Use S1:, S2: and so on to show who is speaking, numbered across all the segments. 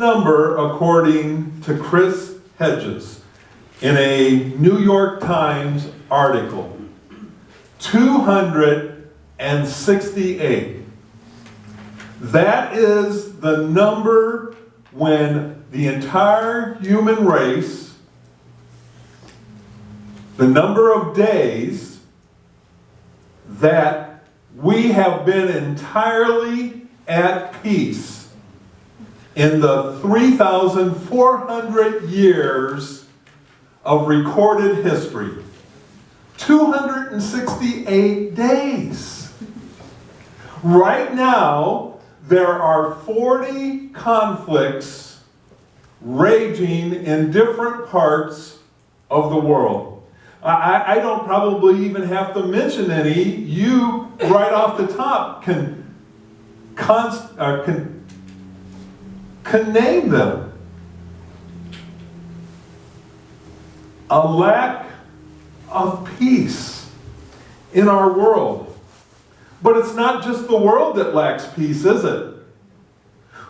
S1: number, according to Chris Hedges, in a New York Times article. 268. That is the number when the entire human race, the number of days that we have been entirely at peace in the 3,400 years of recorded history. 268 days. Right now, there are 40 conflicts raging in different parts of the world. I don't probably even have to mention any. You, right off the top, can name them. A lack of peace in our world. But it's not just the world that lacks peace, is it?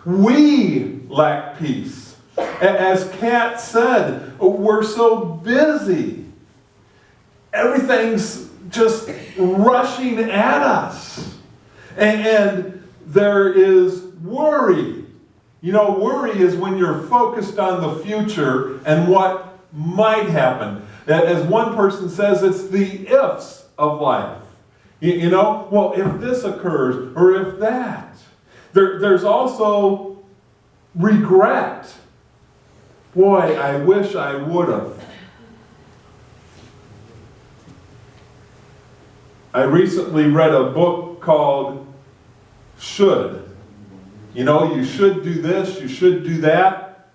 S1: We lack peace. As Kat said, we're so busy. Everything's just rushing at us. And there is worry. You know, worry is when you're focused on the future and what might happen. As one person says, it's the ifs of life. You know, well, if this occurs, or if that. There's also regret. Boy, I wish I would have. I recently read a book called Should. You know, you should do this, you should do that.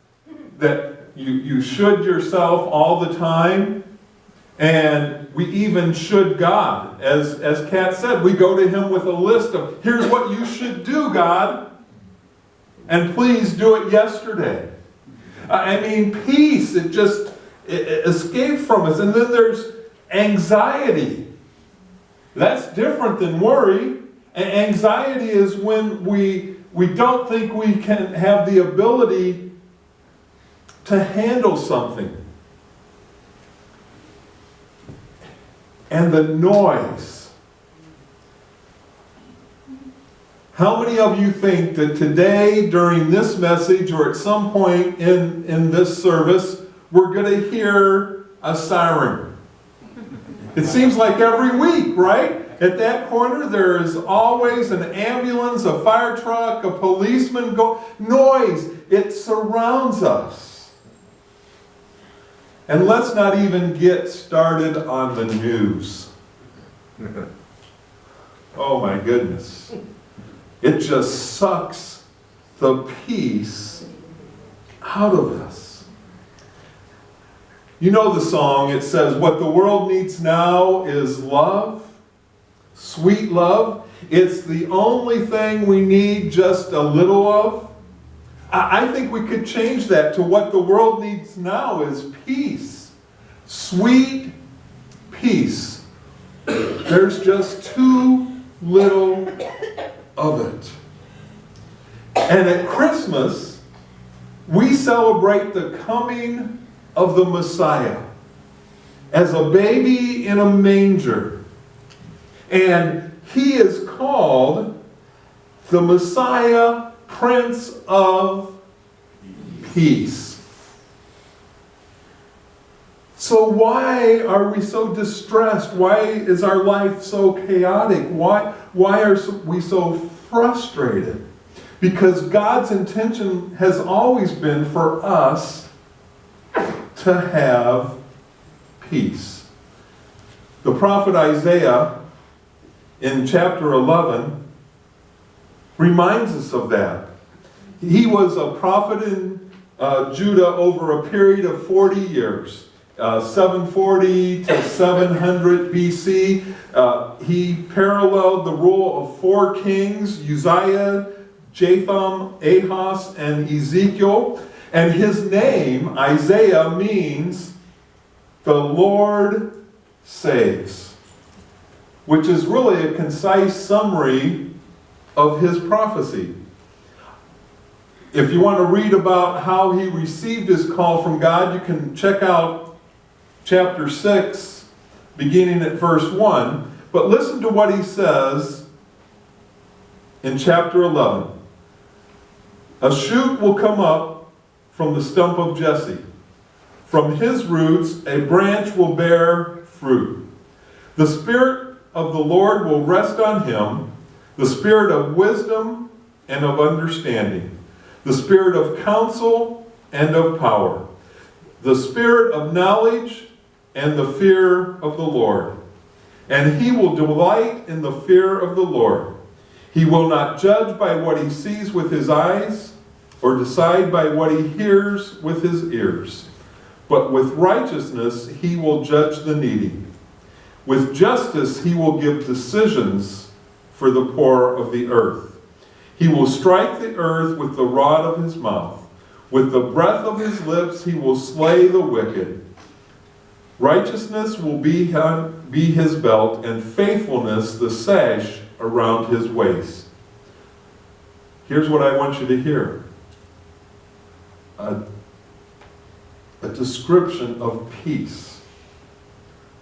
S1: That you should yourself all the time. And we even should God. As Kat said, we go to Him with a list of, here's what you should do, God. And please do it yesterday. I mean, peace, it escaped from us. And then there's anxiety. That's different than worry. Anxiety is when we don't think we can have the ability to handle something. And the noise. How many of you think that today, during this message, or at some point in this service, we're going to hear a siren? It seems like every week, right? At that corner, there is always an ambulance, a fire truck, a policeman. Noise, it surrounds us. And let's not even get started on the news. Oh my goodness. It just sucks the peace out of us. You know the song, it says, what the world needs now is love, sweet love. It's the only thing we need just a little of. I think we could change that to what the world needs now is peace. Sweet peace. There's just too little of it. And at Christmas, we celebrate the coming of the Messiah as a baby in a manger. And He is called the Messiah, Prince of Peace. So why are we so distressed? Why is our life so chaotic? Why are we so frustrated? Because God's intention has always been for us to have peace. The prophet Isaiah in chapter 11 reminds us of that. He was a prophet in Judah over a period of 40 years. 740 to 700 BC. He paralleled the rule of 4 kings, Uzziah, Jotham, Ahaz, and Ezekiel. And his name, Isaiah, means the Lord saves, which is really a concise summary of his prophecy. If you want to read about how he received his call from God, you can check out chapter 6, beginning at verse 1. But listen to what he says in chapter 11. A shoot will come up from the stump of Jesse. From his roots a branch will bear fruit. The Spirit of the Lord will rest on him, the Spirit of wisdom and of understanding, the Spirit of counsel and of power, the Spirit of knowledge and the fear of the Lord. And he will delight in the fear of the Lord. He will not judge by what he sees with his eyes, or decide by what he hears with his ears. But with righteousness he will judge the needy. With justice he will give decisions for the poor of the earth. He will strike the earth with the rod of his mouth. With the breath of his lips he will slay the wicked. Righteousness will be his belt, and faithfulness the sash around his waist. Here's what I want you to hear. A description of peace.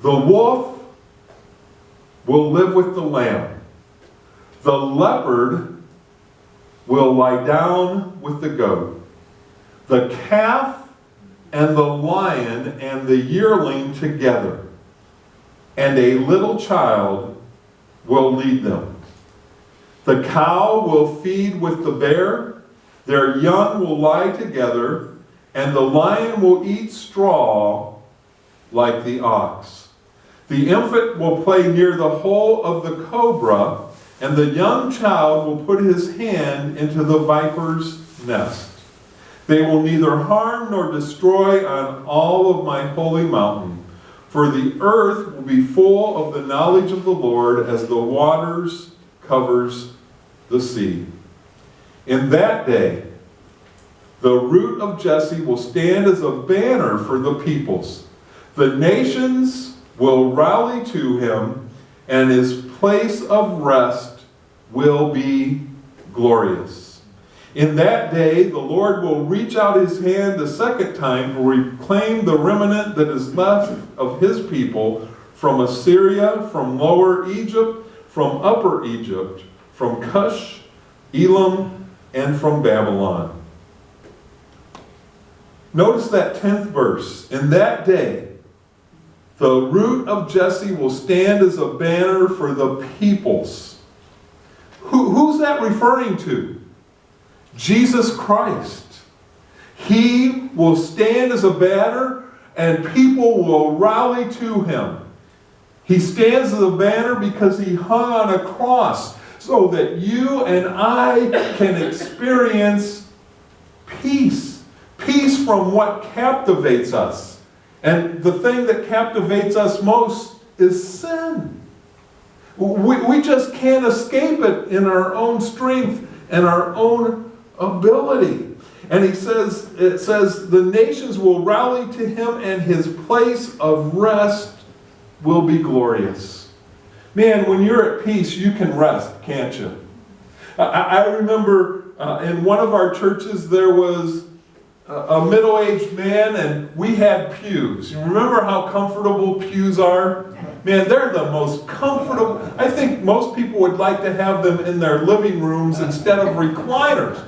S1: The wolf will live with the lamb. The leopard will lie down with the goat. The calf and the lion and the yearling together, and a little child will lead them. The cow will feed with the bear, their young will lie together, and the lion will eat straw like the ox. The infant will play near the hole of the cobra, and the young child will put his hand into the viper's nest. They will neither harm nor destroy on all of my holy mountain, for the earth will be full of the knowledge of the Lord as the waters covers the sea. In that day, the root of Jesse will stand as a banner for the peoples. The nations will rally to him, and his place of rest will be glorious. In that day, the Lord will reach out his hand the second time to reclaim the remnant that is left of his people from Assyria, from Lower Egypt, from Upper Egypt, from Cush, Elam, and from Babylon. Notice that 10th verse. In that day, the root of Jesse will stand as a banner for the peoples. Who's that referring to? Jesus Christ. He will stand as a banner, and people will rally to him. He stands as a banner because he hung on a cross so that you and I can experience peace. Peace from what captivates us. And the thing that captivates us most is sin. We just can't escape it in our own strength and our own ability. And it says, the nations will rally to him, and his place of rest will be glorious. Man, when you're at peace, you can rest, can't you? I remember in one of our churches there was a middle-aged man, and we had pews. You remember how comfortable pews are? Man, they're the most comfortable. I think most people would like to have them in their living rooms instead of recliners.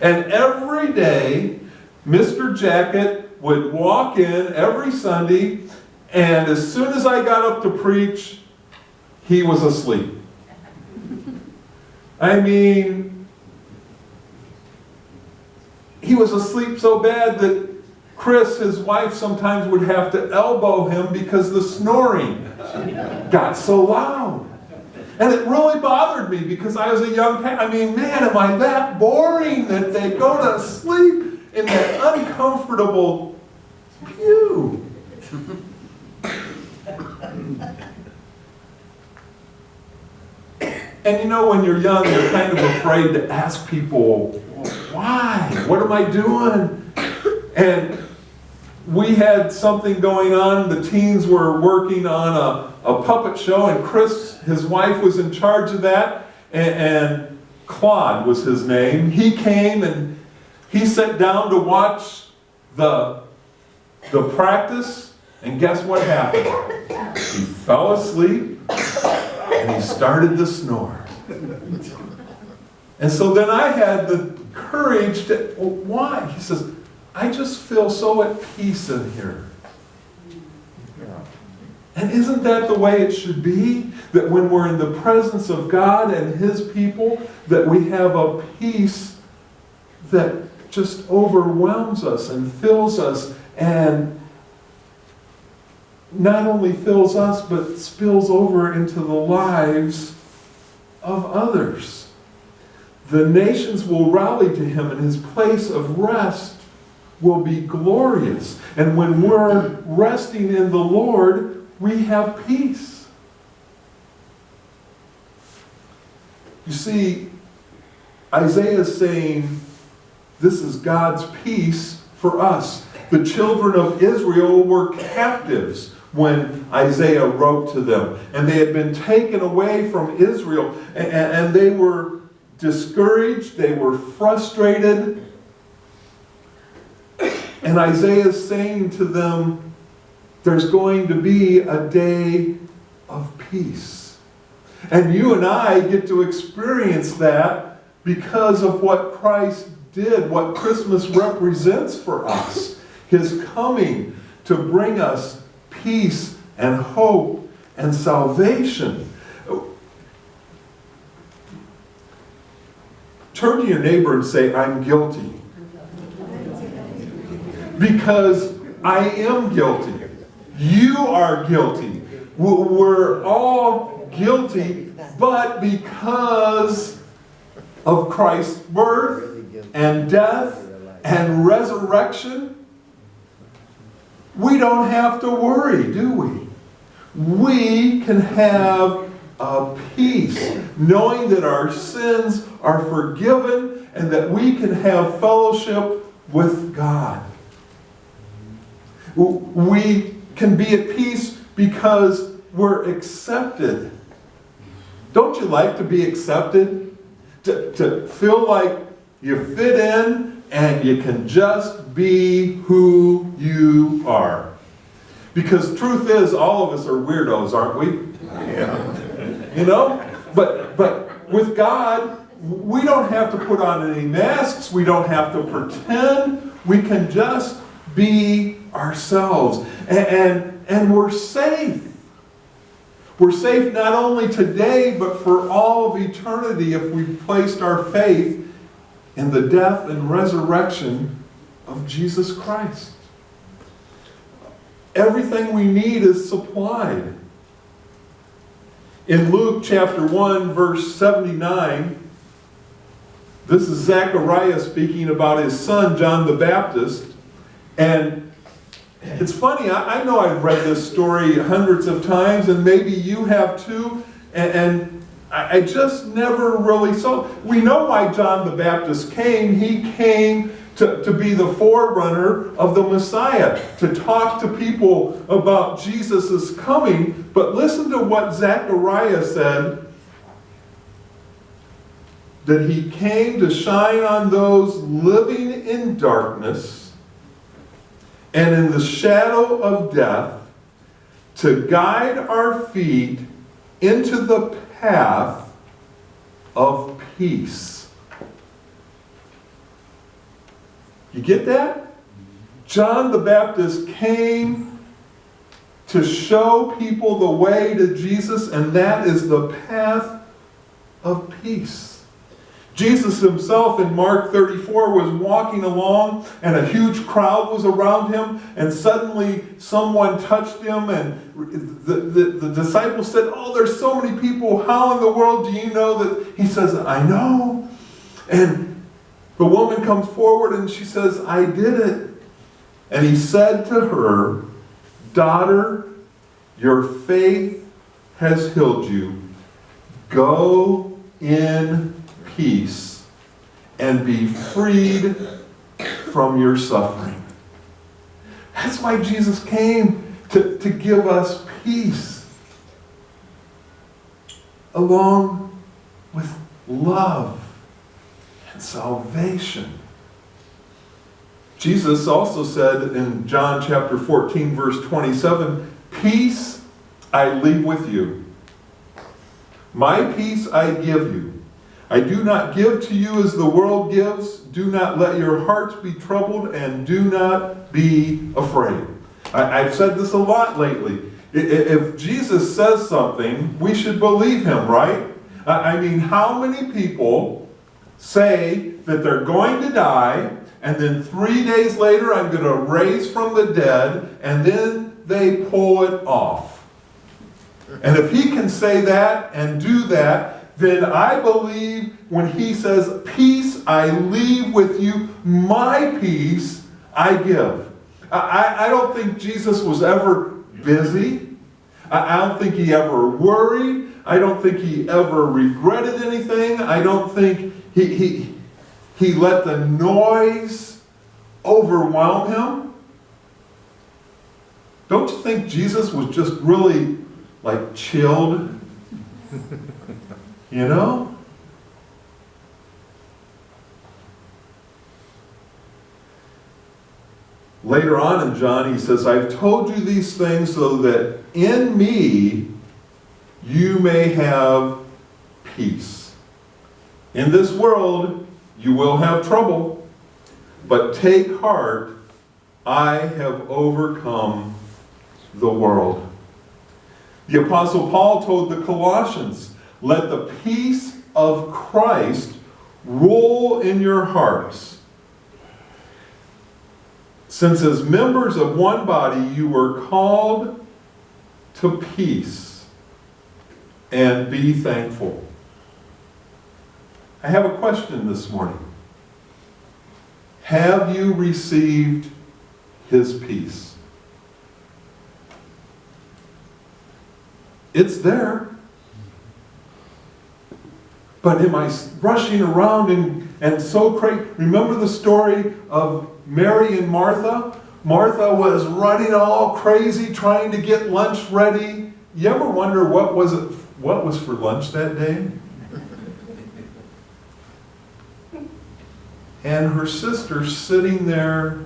S1: And every day, Mr. Jacket would walk in every Sunday, and as soon as I got up to preach, he was asleep. I mean, he was asleep so bad that Chris, his wife, sometimes would have to elbow him because the snoring got so loud. And it really bothered me because I was a young I mean, man, am I that boring that they go to sleep in that uncomfortable pew? And you know, when you're young, you're kind of afraid to ask people, why? What am I doing? And we had something going on. The teens were working on a puppet show, and Chris, his wife, was in charge of that. And Claude was his name. He came, and He sat down to watch the practice, and guess what happened? He fell asleep, and he started to snore. And so then I had the courage to, well, why? He says, I just feel so at peace in here. And isn't that the way it should be? That when we're in the presence of God and His people, that we have a peace that just overwhelms us and fills us, and not only fills us, but spills over into the lives of others. The nations will rally to Him, and His place of rest will be glorious. And when we're resting in the Lord, we have peace. You see, Isaiah is saying, this is God's peace for us. The children of Israel were captives when Isaiah wrote to them. And they had been taken away from Israel. And they were discouraged. They were frustrated. And Isaiah is saying to them, there's going to be a day of peace. And you and I get to experience that because of what Christ did, what Christmas represents for us. His coming to bring us peace and hope and salvation. Turn to your neighbor and say, I'm guilty. Because I am guilty. You are guilty. We're all guilty, but because of Christ's birth and death and resurrection, we don't have to worry, do we? We can have a peace, knowing that our sins are forgiven and that we can have fellowship with God. We can be at peace because we're accepted. Don't you like to be accepted? To feel like you fit in and you can just be who you are. Because truth is, all of us are weirdos, aren't we? Yeah. You know? But with God, we don't have to put on any masks. We don't have to pretend. We can just be ourselves. And we're safe. We're safe not only today, but for all of eternity if we've placed our faith in the death and resurrection of Jesus Christ. Everything we need is supplied. In Luke chapter 1, verse 79, this is Zechariah speaking about his son, John the Baptist. And it's funny, I know I've read this story hundreds of times, and maybe you have too, and I just never really saw. We know why John the Baptist came. He came to be the forerunner of the Messiah, to talk to people about Jesus' coming. But listen to what Zechariah said, that he came to shine on those living in darkness and in the shadow of death, to guide our feet into the path of peace. You get that? John the Baptist came to show people the way to Jesus, and that is the path of peace. Jesus himself in Mark 34 was walking along, and a huge crowd was around him, and suddenly someone touched him, and the disciples said, "Oh, there's so many people. How in the world do you know that?" He says, "I know." And the woman comes forward and she says, "I did it." And he said to her, "Daughter, your faith has healed you. Go in peace and be freed from your suffering." That's why Jesus came, to give us peace, along with love and salvation. Jesus also said in John chapter 14, verse 27, "Peace I leave with you. My peace I give you. I do not give to you as the world gives. Do not let your hearts be troubled, and do not be afraid." I've said this a lot lately. If Jesus says something, we should believe him, right? I mean, how many people say that they're going to die, and then 3 days later I'm going to raise from the dead, and then they pull it off? And if he can say that and do that, then I believe when he says, "Peace I leave with you, my peace I give." I don't think Jesus was ever busy. I don't think he ever worried. I don't think he ever regretted anything. I don't think he let the noise overwhelm him. Don't you think Jesus was just really like chilled? You know? Later on in John, he says, "I've told you these things so that in me you may have peace. In this world you will have trouble, but take heart, I have overcome the world." The Apostle Paul told the Colossians, "Let the peace of Christ rule in your hearts. Since as members of one body you were called to peace, and be thankful." I have a question this morning. Have you received his peace? It's there. But am I rushing around and so crazy? Remember the story of Mary and Martha? Martha was running all crazy trying to get lunch ready. You ever wonder what was for lunch that day? And her sister sitting there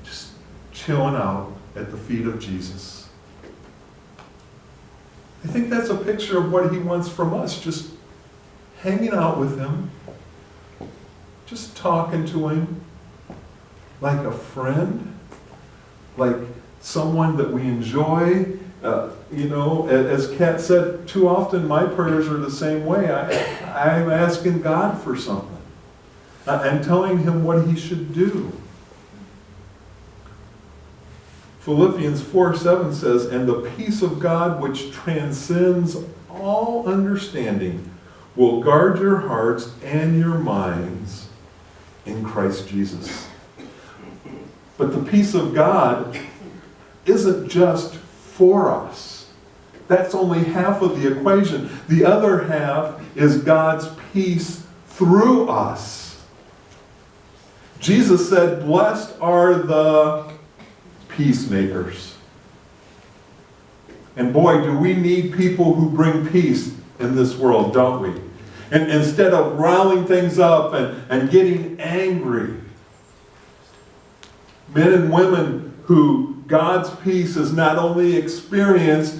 S1: just chilling out at the feet of Jesus. I think that's a picture of what he wants from us, just hanging out with him, just talking to him like a friend, like someone that we enjoy. As Kat said, too often my prayers are the same way. I'm asking God for something. I'm telling him what he should do. Philippians 4:7 says, "And the peace of God which transcends all understanding will guard your hearts and your minds in Christ Jesus." But the peace of God isn't just for us. That's only half of the equation. The other half is God's peace through us. Jesus said, "Blessed are the peacemakers." And boy, do we need people who bring peace in this world, don't we? And instead of riling things up and getting angry, men and women who God's peace is not only experienced,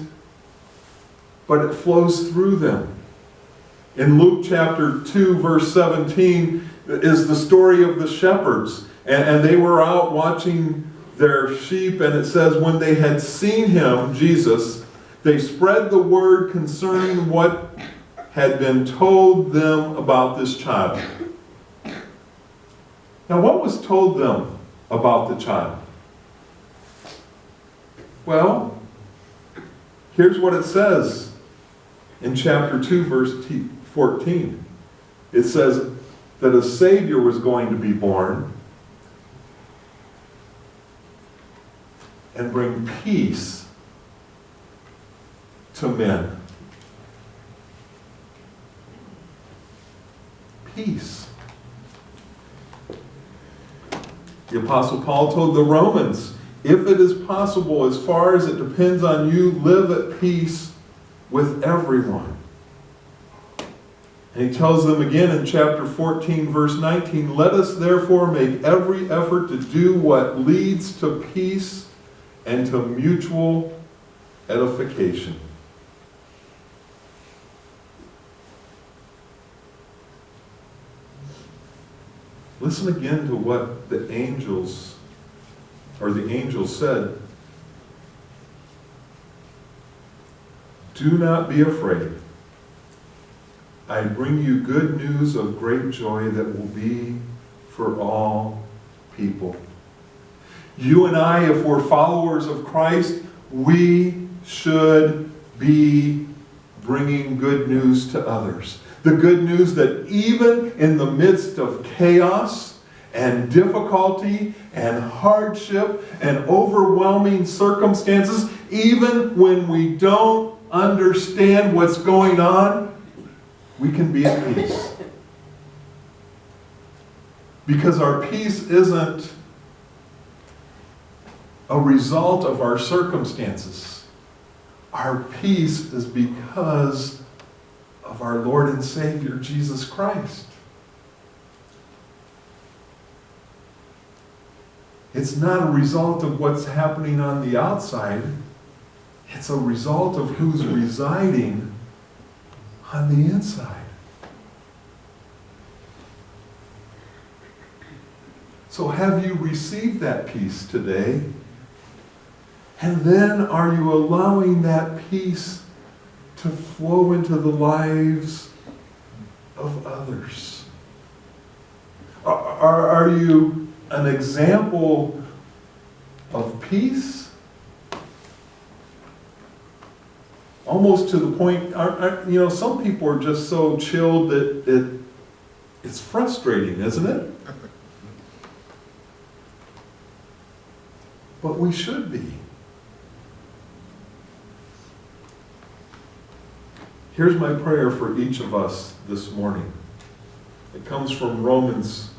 S1: but it flows through them. In Luke chapter 2, verse 17, is the story of the shepherds. And they were out watching their sheep, and it says, when they had seen him, Jesus, they spread the word concerning what had been told them about this child. Now, what was told them about the child? Well, here's what it says in chapter 2, verse 14. It says that a Savior was going to be born and bring peace to men. Peace. The Apostle Paul told the Romans, if it is possible, as far as it depends on you, live at peace with everyone. And he tells them again in chapter 14, verse 19, "Let us therefore make every effort to do what leads to peace and to mutual edification." Listen again to what the angel said. "Do not be afraid. I bring you good news of great joy that will be for all people." You and I, if we're followers of Christ, we should be bringing good news to others. The good news that even in the midst of chaos and difficulty and hardship and overwhelming circumstances, even when we don't understand what's going on, we can be at peace. Because our peace isn't a result of our circumstances. Our peace is because of our Lord and Savior, Jesus Christ. It's not a result of what's happening on the outside. It's a result of who's residing on the inside. So have you received that peace today? And then are you allowing that peace to flow into the lives of others? Are you an example of peace? Almost to the point, some people are just so chilled that it's frustrating, isn't it? But we should be. Here's my prayer for each of us this morning. It comes from Romans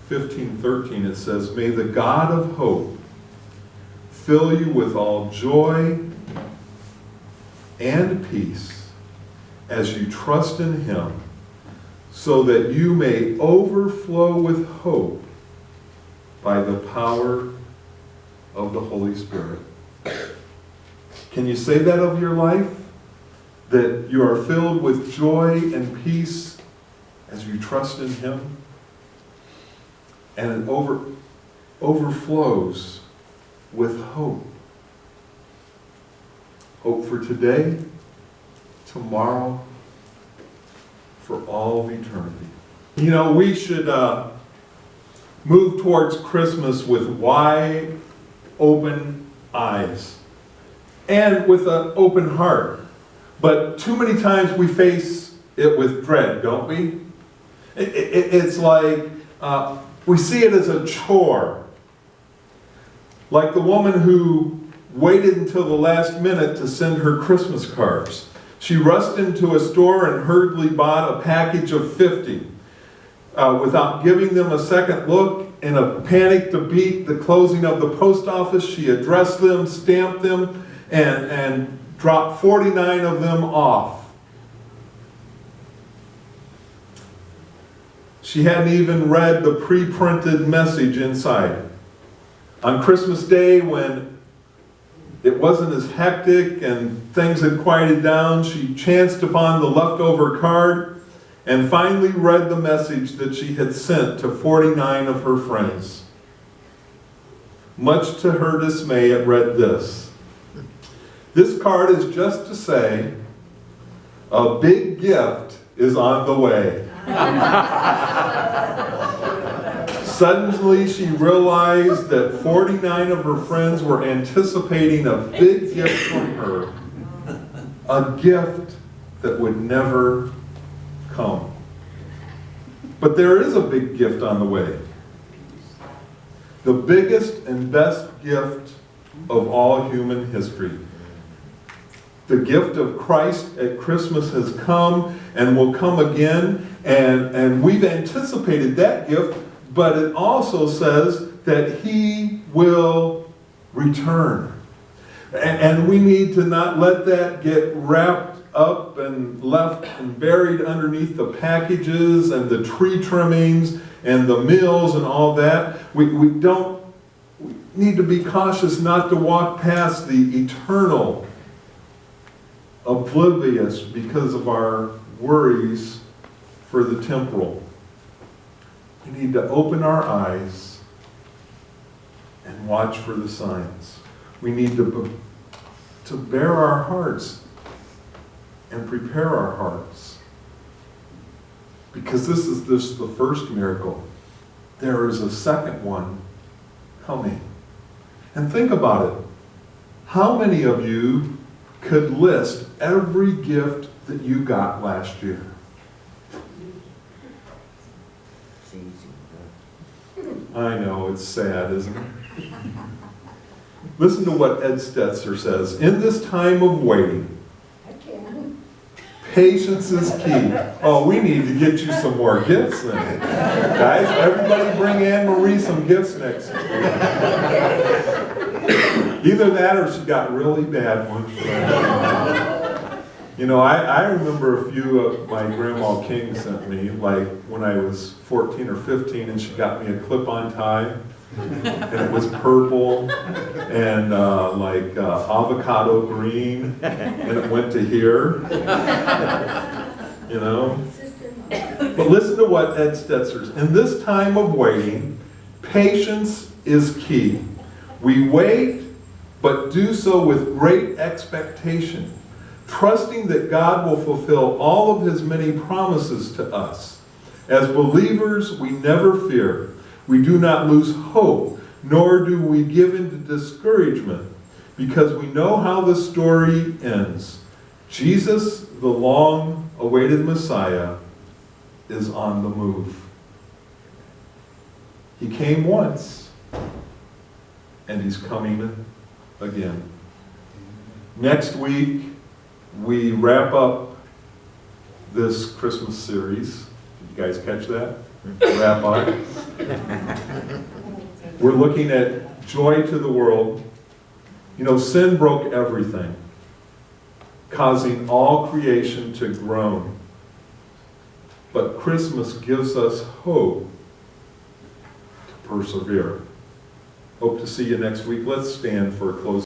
S1: 15:13. It says, "May the God of hope fill you with all joy and peace as you trust in Him, so that you may overflow with hope by the power of the Holy Spirit." Can you say that of your life? That you are filled with joy and peace as you trust in Him? And it overflows with hope. Hope for today, tomorrow, for all of eternity. We should move towards Christmas with wide open eyes and with an open heart. But too many times we face it with dread, don't we? It's like we see it as a chore. Like the woman who waited until the last minute to send her Christmas cards. She rushed into a store and hurriedly bought a package of 50 without giving them a second look. In a panic to beat the closing of the post office, she addressed them, stamped them, and dropped 49 of them off. She hadn't even read the pre-printed message inside. On Christmas Day, when it wasn't as hectic and things had quieted down, she chanced upon the leftover card and finally read the message that she had sent to 49 of her friends. Much to her dismay, it read this: "This card is just to say, a big gift is on the way." Suddenly she realized that 49 of her friends were anticipating a big gift from her. A gift that would never come. But there is a big gift on the way. The biggest and best gift of all human history. The gift of Christ at Christmas has come and will come again, and we've anticipated that gift, but it also says that He will return. And we need to not let that get wrapped up and left and buried underneath the packages and the tree trimmings and the meals and all that. We need to be cautious not to walk past the eternal, oblivious because of our worries for the temporal. We need to open our eyes and watch for the signs. We need to bear our hearts and prepare our hearts. Because this is the first miracle. There is a second one coming. And think about it. How many of you could list every gift that you got last year? I know, it's sad, isn't it? Listen to what Ed Stetzer says. In this time of waiting, patience is key. Oh, we need to get you some more gifts then. Guys, everybody bring Anne-Marie some gifts next week. Either that or she got really bad ones. You know, I remember a few of my Grandma King sent me, like when I was 14 or 15, and she got me a clip-on tie. And it was purple and avocado green, and it went to here, you know. But listen to what Ed Stetzer says. In this time of waiting, patience is key. We wait, but do so with great expectation, trusting that God will fulfill all of His many promises to us. As believers, we never fear. We do not lose hope, nor do we give in to discouragement, because we know how the story ends. Jesus, the long-awaited Messiah, is on the move. He came once, and He's coming again. Next week, we wrap up this Christmas series. Did you guys catch that? Wrap up. We're looking at joy to the world. You know, sin broke everything, causing all creation to groan. But Christmas gives us hope to persevere. Hope to see you next week. Let's stand for a closing.